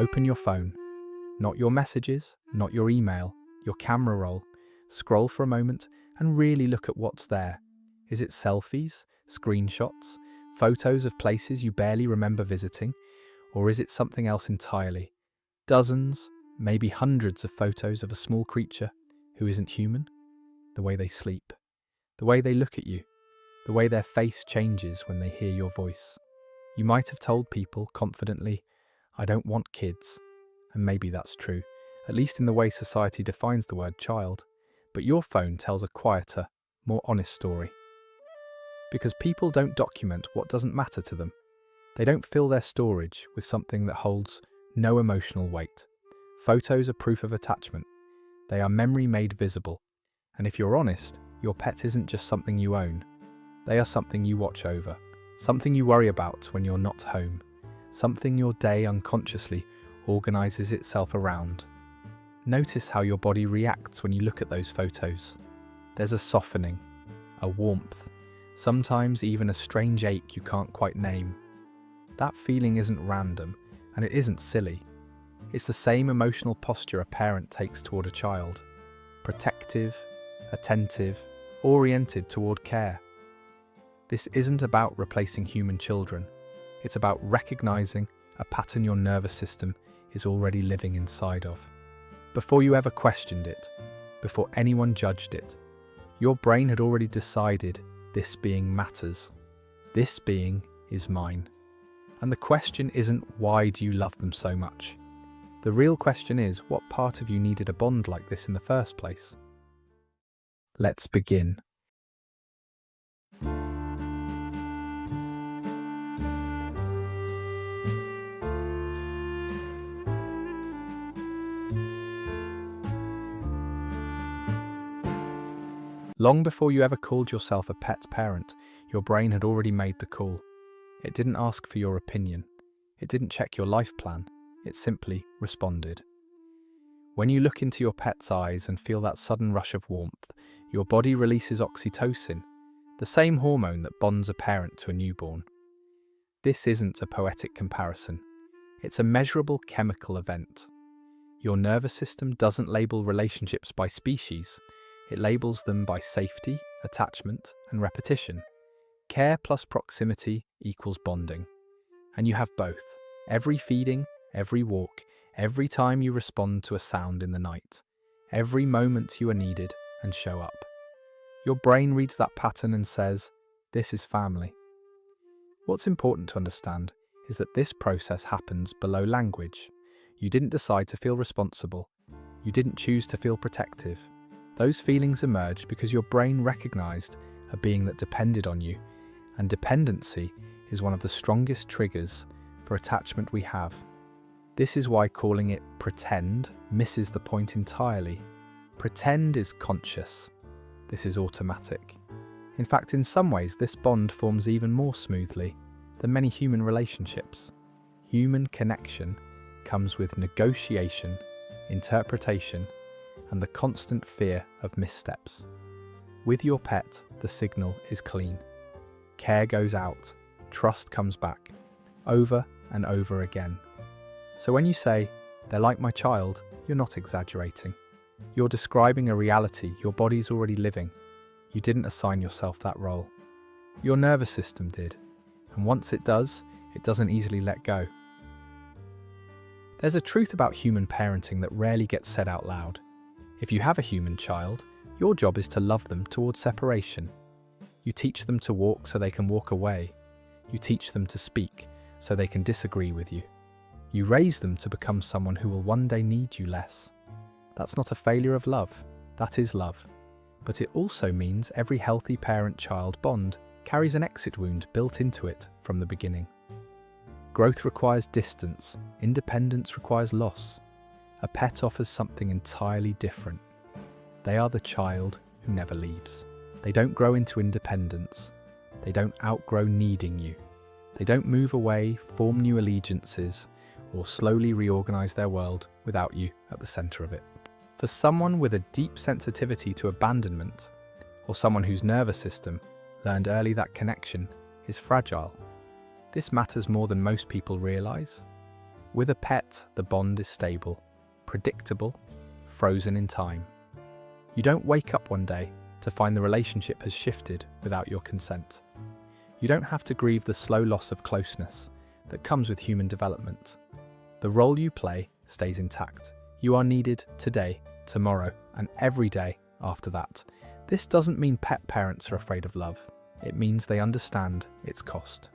Open your phone. Not your messages, not your email, your camera roll. Scroll for a moment and really look at what's there. Is it selfies, screenshots, photos of places you barely remember visiting? Or is it something else entirely? Dozens, maybe hundreds of photos of a small creature who isn't human? The way they sleep, the way they look at you, the way their face changes when they hear your voice. You might have told people confidently, "I don't want kids." And maybe that's true, at least in the way society defines the word child. But your phone tells a quieter, more honest story. Because people don't document what doesn't matter to them. They don't fill their storage with something that holds no emotional weight. Photos are proof of attachment. They are memory made visible. And if you're honest, your pet isn't just something you own. They are something you watch over, something you worry about when you're not home, something your day unconsciously organizes itself around. Notice how your body reacts when you look at those photos. There's a softening, a warmth, sometimes even a strange ache you can't quite name. That feeling isn't random, and it isn't silly. It's the same emotional posture a parent takes toward a child. Protective, attentive, oriented toward care. This isn't about replacing human children. It's about recognizing a pattern your nervous system is already living inside of. Before you ever questioned it, before anyone judged it, your brain had already decided this being matters. This being is mine. And the question isn't, why do you love them so much? The real question is, what part of you needed a bond like this in the first place? Let's begin. Long before you ever called yourself a pet parent, your brain had already made the call. It didn't ask for your opinion. It didn't check your life plan. It simply responded. When you look into your pet's eyes and feel that sudden rush of warmth, your body releases oxytocin, the same hormone that bonds a parent to a newborn. This isn't a poetic comparison. It's a measurable chemical event. Your nervous system doesn't label relationships by species. It labels them by safety, attachment, and repetition. Care plus proximity equals bonding. And you have both. Every feeding, every walk, every time you respond to a sound in the night, every moment you are needed and show up. Your brain reads that pattern and says, this is family. What's important to understand is that this process happens below language. You didn't decide to feel responsible. You didn't choose to feel protective. Those feelings emerged because your brain recognized a being that depended on you, and dependency is one of the strongest triggers for attachment we have. This is why calling it pretend misses the point entirely. Pretend is conscious. This is automatic. In fact, in some ways, this bond forms even more smoothly than many human relationships. Human connection comes with negotiation, interpretation, and the constant fear of missteps. With your pet, the signal is clean. Care goes out, trust comes back, over and over again. So when you say, they're like my child, you're not exaggerating. You're describing a reality your body's already living. You didn't assign yourself that role. Your nervous system did, and once it does, it doesn't easily let go. There's a truth about human parenting that rarely gets said out loud. If you have a human child, your job is to love them towards separation. You teach them to walk so they can walk away. You teach them to speak so they can disagree with you. You raise them to become someone who will one day need you less. That's not a failure of love, that is love. But it also means every healthy parent-child bond carries an exit wound built into it from the beginning. Growth requires distance, independence requires loss. A pet offers something entirely different. They are the child who never leaves. They don't grow into independence. They don't outgrow needing you. They don't move away, form new allegiances, or slowly reorganize their world without you at the center of it. For someone with a deep sensitivity to abandonment, or someone whose nervous system learned early that connection is fragile, this matters more than most people realize. With a pet, the bond is stable, predictable, frozen in time. You don't wake up one day to find the relationship has shifted without your consent. You don't have to grieve the slow loss of closeness that comes with human development. The role you play stays intact. You are needed today, tomorrow, and every day after that. This doesn't mean pet parents are afraid of love. It means they understand its cost.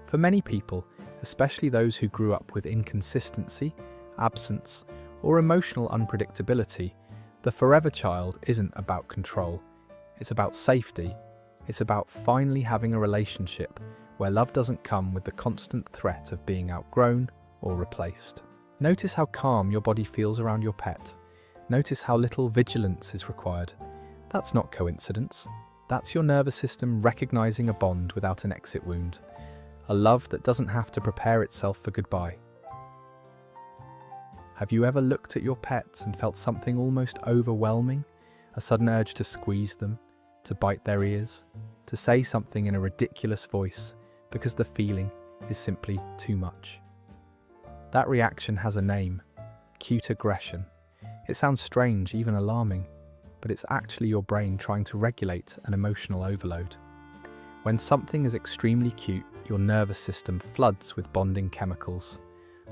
For many people, especially those who grew up with inconsistency, absence, or emotional unpredictability, the forever child isn't about control. It's about safety. It's about finally having a relationship where love doesn't come with the constant threat of being outgrown or replaced. Notice how calm your body feels around your pet. Notice how little vigilance is required. That's not coincidence. That's your nervous system recognizing a bond without an exit wound. A love that doesn't have to prepare itself for goodbye. Have you ever looked at your pets and felt something almost overwhelming? A sudden urge to squeeze them, to bite their ears, to say something in a ridiculous voice because the feeling is simply too much. That reaction has a name: cute aggression. It sounds strange, even alarming, but it's actually your brain trying to regulate an emotional overload. When something is extremely cute, your nervous system floods with bonding chemicals.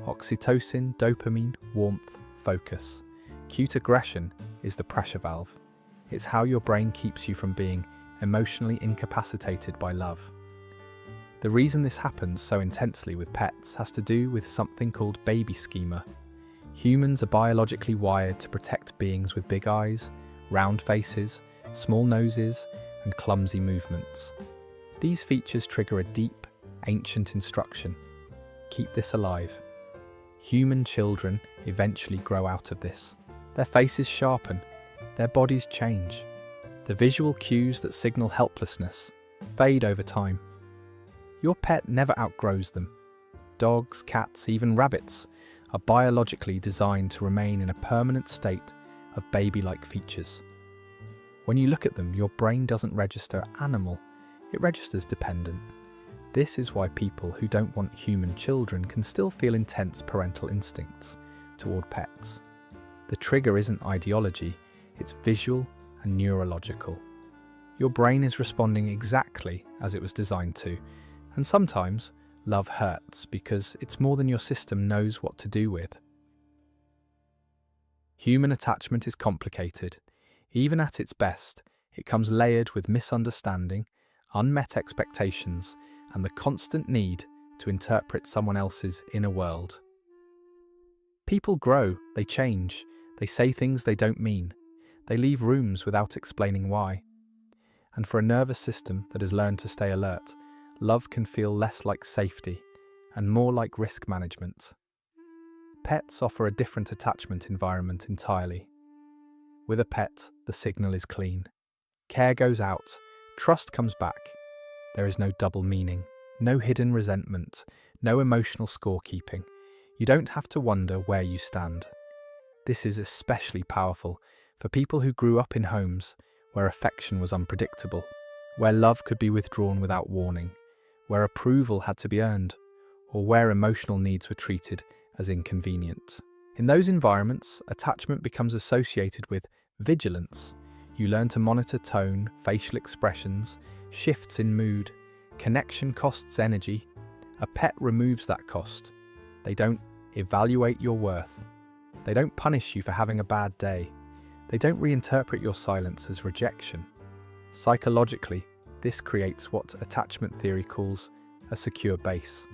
Oxytocin, dopamine, warmth, focus. Cute aggression is the pressure valve. It's how your brain keeps you from being emotionally incapacitated by love. The reason this happens so intensely with pets has to do with something called baby schema. Humans are biologically wired to protect beings with big eyes, round faces, small noses, and clumsy movements. These features trigger a deep, ancient instruction: keep this alive. Human children eventually grow out of this. Their faces sharpen, their bodies change. The visual cues that signal helplessness fade over time. Your pet never outgrows them. Dogs, cats, even rabbits are biologically designed to remain in a permanent state of baby-like features. When you look at them, your brain doesn't register animal, it registers dependent. This is why people who don't want human children can still feel intense parental instincts toward pets. The trigger isn't ideology, it's visual and neurological. Your brain is responding exactly as it was designed to, and sometimes love hurts because it's more than your system knows what to do with. Human attachment is complicated. Even at its best, it comes layered with misunderstanding, unmet expectations, and the constant need to interpret someone else's inner world. People grow, they change, they say things they don't mean, they leave rooms without explaining why. And for a nervous system that has learned to stay alert, love can feel less like safety and more like risk management. Pets offer a different attachment environment entirely. With a pet, the signal is clean. Care goes out, trust comes back. There is no double meaning, no hidden resentment, no emotional scorekeeping. You don't have to wonder where you stand. This is especially powerful for people who grew up in homes where affection was unpredictable, where love could be withdrawn without warning, where approval had to be earned, or where emotional needs were treated as inconvenient. In those environments, attachment becomes associated with vigilance. You learn to monitor tone, facial expressions, shifts in mood. Connection costs energy. A pet removes that cost. They don't evaluate your worth. They don't punish you for having a bad day. They don't reinterpret your silence as rejection. Psychologically, this creates what attachment theory calls a secure base.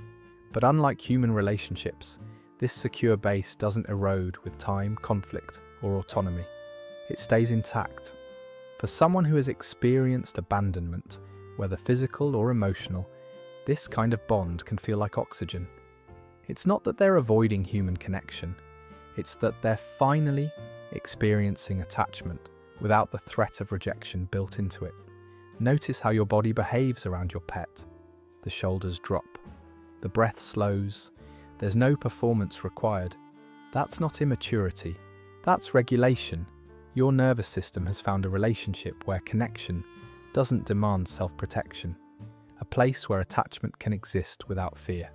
But unlike human relationships, this secure base doesn't erode with time, conflict, or autonomy. It stays intact. For someone who has experienced abandonment, whether physical or emotional, this kind of bond can feel like oxygen. It's not that they're avoiding human connection, it's that they're finally experiencing attachment without the threat of rejection built into it. Notice how your body behaves around your pet. The shoulders drop, the breath slows, there's no performance required. That's not immaturity, that's regulation. Your nervous system has found a relationship where connection doesn't demand self-protection, a place where attachment can exist without fear.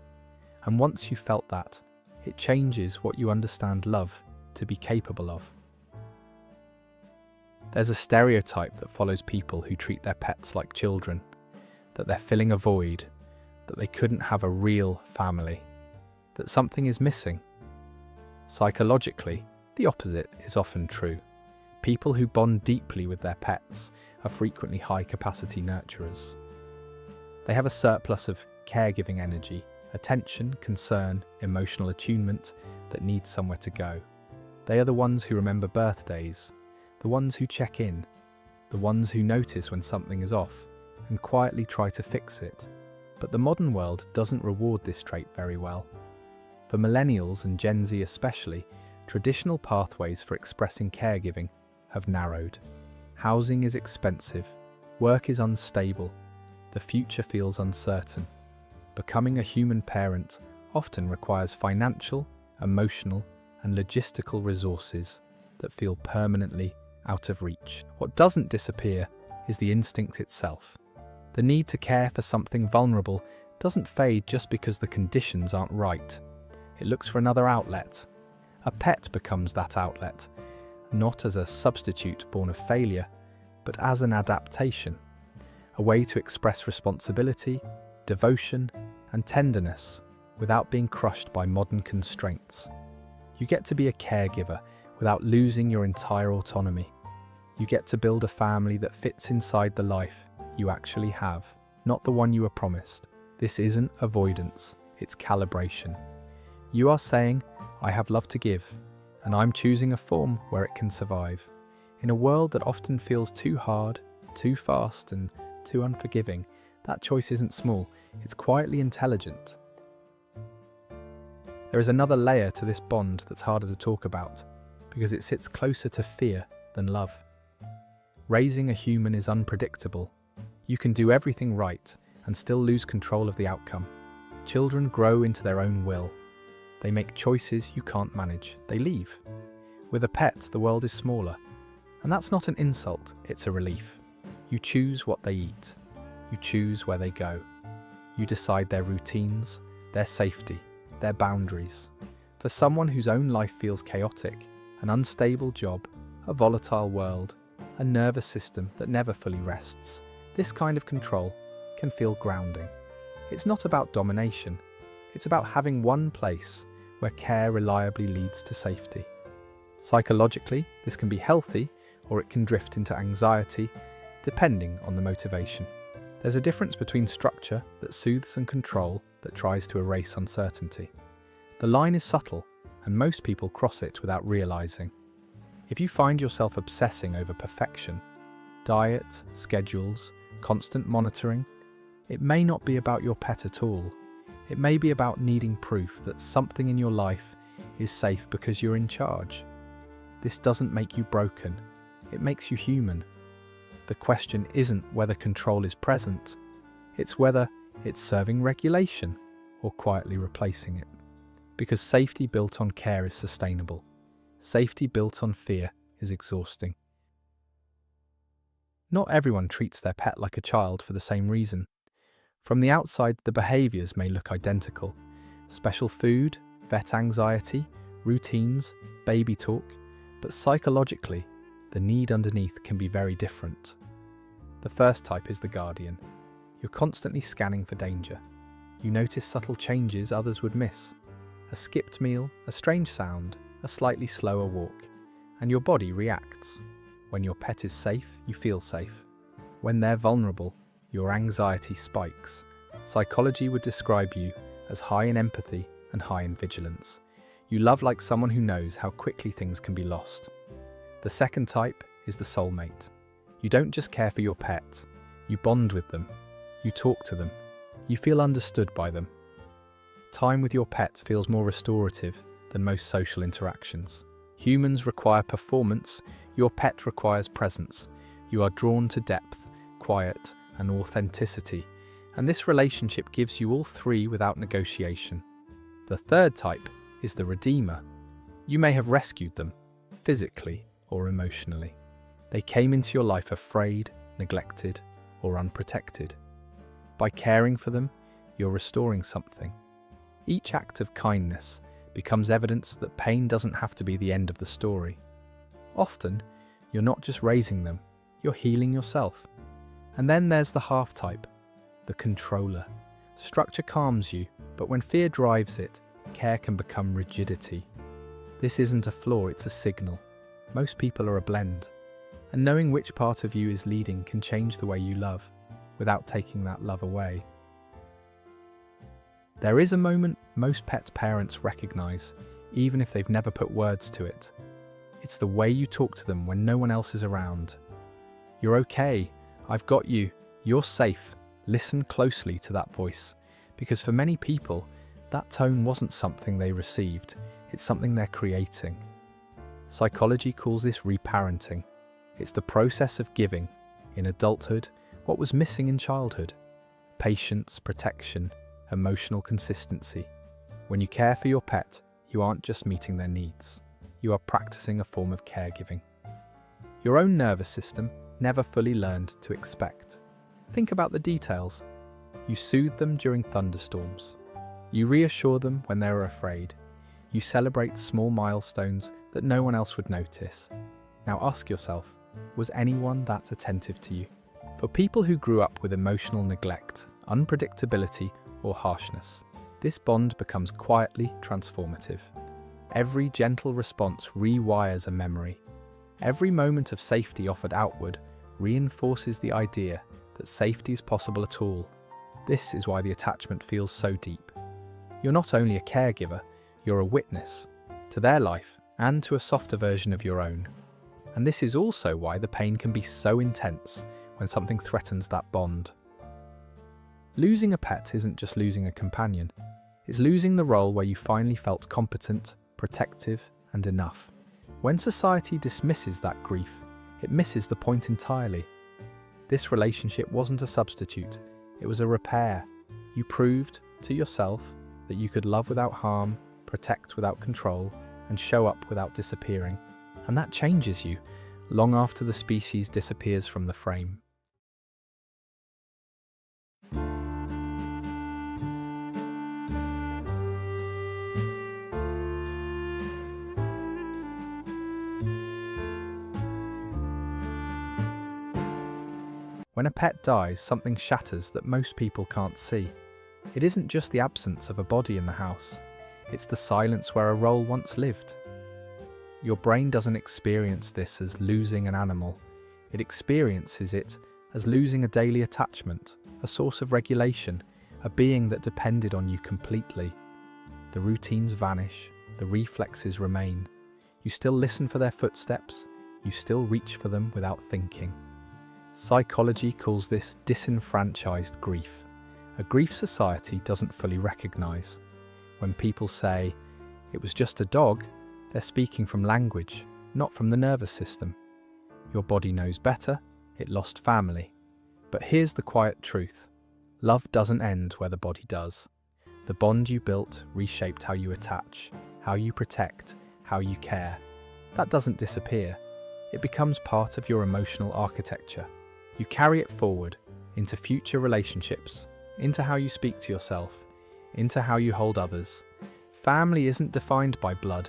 And once you've felt that, It changes what you understand love to be capable of. There's a stereotype that follows people who treat their pets like children, that they're filling a void, that they couldn't have a real family, that something is missing. Psychologically, the opposite is often true. People who bond deeply with their pets are frequently high-capacity nurturers. They have a surplus of caregiving energy, attention, concern, emotional attunement that needs somewhere to go. They are the ones who remember birthdays, the ones who check in, the ones who notice when something is off and quietly try to fix it. But the modern world doesn't reward this trait very well. For millennials and Gen Z especially, traditional pathways for expressing caregiving have narrowed. Housing is expensive, work is unstable, the future feels uncertain. Becoming a human parent often requires financial, emotional, and logistical resources that feel permanently out of reach. What doesn't disappear is the instinct itself. The need to care for something vulnerable doesn't fade just because the conditions aren't right. It looks for another outlet. A pet becomes that outlet, not as a substitute born of failure, but as an adaptation, a way to express responsibility, devotion, and tenderness without being crushed by modern constraints. You get to be a caregiver without losing your entire autonomy. You get to build a family that fits inside the life you actually have, not the one you were promised. This isn't avoidance, it's calibration. You are saying, I have love to give, and I'm choosing a form where it can survive. In a world that often feels too hard, too fast, and too unforgiving, that choice isn't small, it's quietly intelligent. There is another layer to this bond that's harder to talk about, because it sits closer to fear than love. Raising a human is unpredictable. You can do everything right and still lose control of the outcome. Children grow into their own will. They make choices you can't manage. They leave. With a pet, the world is smaller. And that's not an insult, it's a relief. You choose what they eat. You choose where they go. You decide their routines, their safety, their boundaries. For someone whose own life feels chaotic, an unstable job, a volatile world, a nervous system that never fully rests, this kind of control can feel grounding. It's not about domination. It's about having one place where care reliably leads to safety. Psychologically, this can be healthy, or it can drift into anxiety, depending on the motivation. There's a difference between structure that soothes and control that tries to erase uncertainty. The line is subtle, and most people cross it without realizing. If you find yourself obsessing over perfection, diet, schedules, constant monitoring, it may not be about your pet at all. It may be about needing proof that something in your life is safe because you're in charge. This doesn't make you broken, it makes you human. The question isn't whether control is present, it's whether it's serving regulation or quietly replacing it. Because safety built on care is sustainable. Safety built on fear is exhausting. Not everyone treats their pet like a child for the same reason. From the outside, the behaviours may look identical. Special food, vet anxiety, routines, baby talk, but psychologically, the need underneath can be very different. The first type is the guardian. You're constantly scanning for danger. You notice subtle changes others would miss. A skipped meal, a strange sound, a slightly slower walk, and your body reacts. When your pet is safe, you feel safe. When they're vulnerable, your anxiety spikes. Psychology would describe you as high in empathy and high in vigilance. You love like someone who knows how quickly things can be lost. The second type is the soulmate. You don't just care for your pet, you bond with them, you talk to them, you feel understood by them. Time with your pet feels more restorative than most social interactions. Humans require performance, your pet requires presence. You are drawn to depth, quiet, and authenticity, and this relationship gives you all three without negotiation. The third type is the redeemer. You may have rescued them, physically or emotionally. They came into your life afraid, neglected, or unprotected. By caring for them, you're restoring something. Each act of kindness, becomes evidence that pain doesn't have to be the end of the story. Often, you're not just raising them, you're healing yourself. And then there's the half type, the controller. Structure calms you, but when fear drives it, care can become rigidity. This isn't a flaw, it's a signal. Most people are a blend. And knowing which part of you is leading can change the way you love, without taking that love away. There is a moment most pet parents recognize, even if they've never put words to it. It's the way you talk to them when no one else is around. You're okay, I've got you, you're safe. Listen closely to that voice, because for many people, that tone wasn't something they received, it's something they're creating. Psychology calls this reparenting. It's the process of giving, in adulthood, what was missing in childhood. Patience, protection, emotional consistency. When you care for your pet, you aren't just meeting their needs. You are practicing a form of caregiving. Your own nervous system never fully learned to expect. Think about the details. You soothe them during thunderstorms. You reassure them when they are afraid. You celebrate small milestones that no one else would notice. Now ask yourself, was anyone that attentive to you? For people who grew up with emotional neglect, unpredictability, or harshness, this bond becomes quietly transformative. Every gentle response rewires a memory. Every moment of safety offered outward reinforces the idea that safety is possible at all. This is why the attachment feels so deep. You're not only a caregiver, you're a witness to their life and to a softer version of your own. And this is also why the pain can be so intense when something threatens that bond. Losing a pet isn't just losing a companion, it's losing the role where you finally felt competent, protective, and enough. When society dismisses that grief, it misses the point entirely. This relationship wasn't a substitute, it was a repair. You proved to yourself that you could love without harm, protect without control, and show up without disappearing. And that changes you, long after the species disappears from the frame. When a pet dies, something shatters that most people can't see. It isn't just the absence of a body in the house, it's the silence where a role once lived. Your brain doesn't experience this as losing an animal, it experiences it as losing a daily attachment, a source of regulation, a being that depended on you completely. The routines vanish, the reflexes remain. You still listen for their footsteps, you still reach for them without thinking. Psychology calls this disenfranchised grief, a grief society doesn't fully recognize. When people say, "It was just a dog," they're speaking from language, not from the nervous system. Your body knows better, it lost family. But here's the quiet truth. Love doesn't end where the body does. The bond you built reshaped how you attach, how you protect, how you care. That doesn't disappear. It becomes part of your emotional architecture. You carry it forward into future relationships, into how you speak to yourself, into how you hold others. Family isn't defined by blood.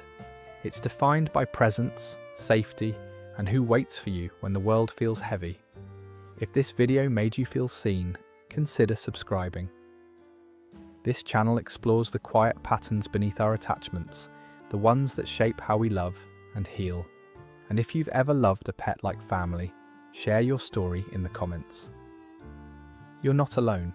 It's defined by presence, safety, and who waits for you when the world feels heavy. If this video made you feel seen, consider subscribing. This channel explores the quiet patterns beneath our attachments, the ones that shape how we love and heal. And if you've ever loved a pet like family, share your story in the comments. You're not alone.